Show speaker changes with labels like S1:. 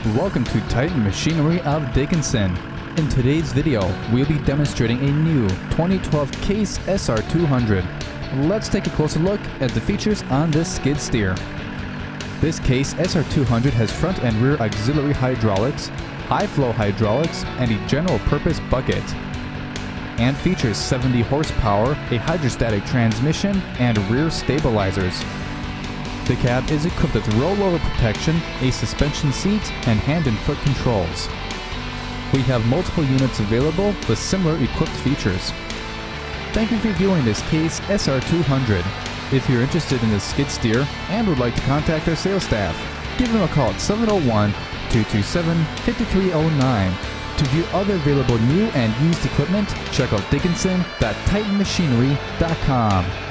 S1: Welcome to Titan Machinery of Dickinson. In today's video, we'll be demonstrating a new 2012 Case SR200. Let's take a closer look at the features on this skid steer. This Case SR200 has front and rear auxiliary hydraulics, high-flow hydraulics, and a general-purpose bucket, and features 70 horsepower, a hydrostatic transmission, and rear stabilizers. The cab is equipped with rollover protection, a suspension seat, and hand and foot controls. We have multiple units available with similar equipped features. Thank you for viewing this Case SR200. If you're interested in this skid steer and would like to contact our sales staff, give them a call at 701-227-5309. To view other available new and used equipment, check out Dickinson.titanmachinery.com.